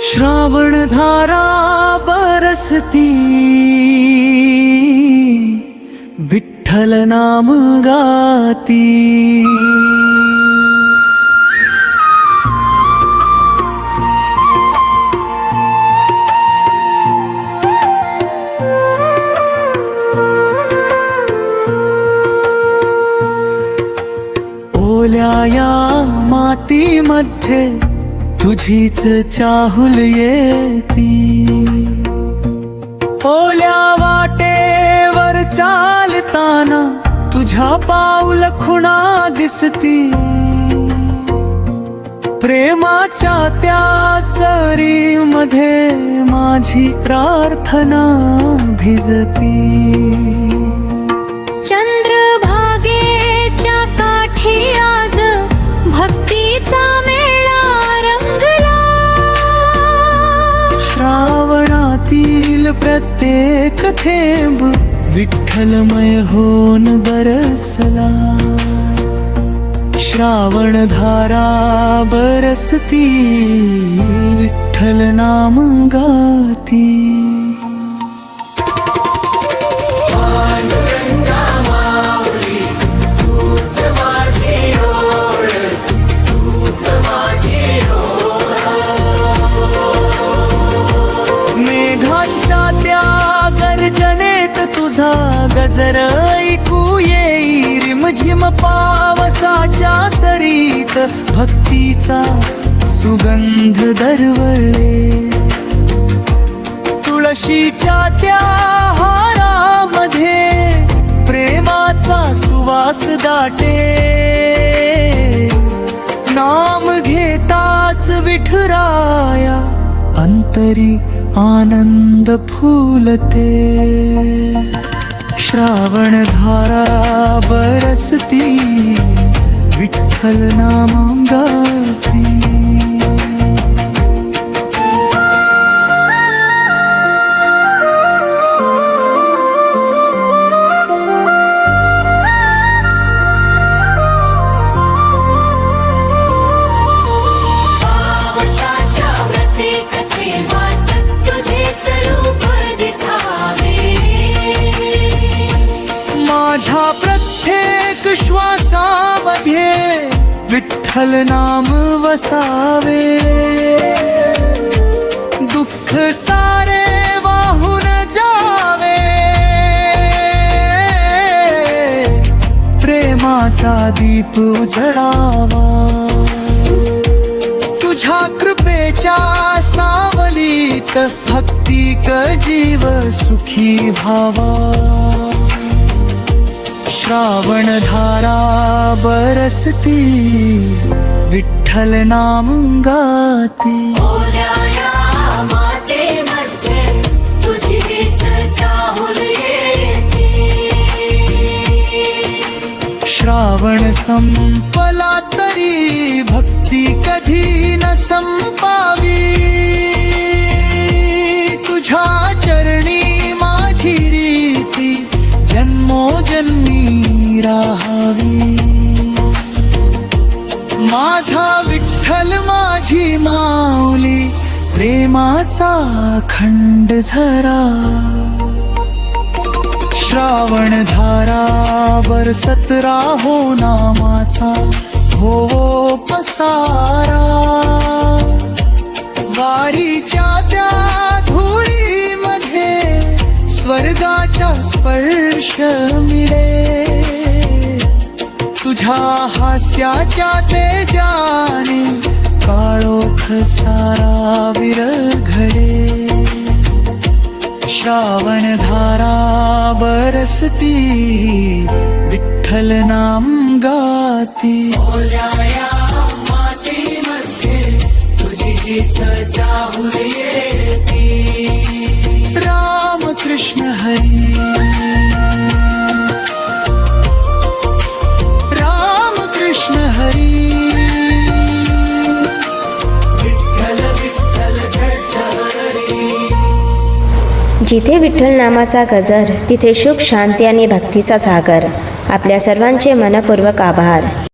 श्रावण धारा बरसती, विठ्ठल नाम गाती। ओल्या या मातीमध्ये तुझीच चाहुल येती, ओल्या वाटेवर चालताना तुझ्या पाऊल खुणा दिसती। प्रेमाच्या त्या सरीमध्ये माझी प्रार्थना भिजती। चंद्रभागेच्या काठी आज भक्तीचा श्रावणातील प्रत्येक थेंब विठ्ठलमय होऊन बरसला। श्रावण धारा बरसती, विठ्ठल नाम गाती। गर्जनेत तुझा गजर ऐकू येई, रिमझिम पावसाच्या सरीत भक्तीचा सुगंध दरवळले। तुळशीच्या त्या हारामध्ये प्रेमाचा सुवास दाटे। नाम घेताच विठुराया अंतरी आनंद फुलते। श्रावण धारा बरसती, विठ्ठल नाम गाती। माझ्या प्रत्येक श्वासामध्ये विठ्ठल नाम वसावे। दुःख सारे वाहून जावे, प्रेमाचा दीप उजळावा। तुझ्या कृपेच्या सावलीत भक्तिक जीव सुखी व्हावा। श्रावण धारा बरसती, विठ्ठल नाम गाती। ओल्या या मातीमध्ये तुझीच चाहुल येती। श्रावण संपला तरी भक्ती कधी न संपावी। तुझ्या चरणी माझी रीती जन्मोजन्मी राहावी। माझा विठ्ठल माझी माऊली, प्रेमाचा खंड झरा। श्रावण धारा बरसत राहो नामाचा हो पसारा। वारीच्या त्या धुळीमध्ये स्वर्गाचा स्पर्श मिळे। तुझ्या हास्याच्या तेजाने काळोख सारा विरघळे। श्रावण धारा बरसती, विठ्ठल नाम गाती। ओल्या या मातीमध्ये तुझीच चाहुल येती। राम कृष्ण हरी, राम कृष्ण हरी। विठ्ठल विठ्ठल हरी। जिथे विठ्ठल नामाचा गजर, तिथे सुख शांती आणि भक्तीचा सागर। आपल्या सर्वांचे मनपूर्वक आभार।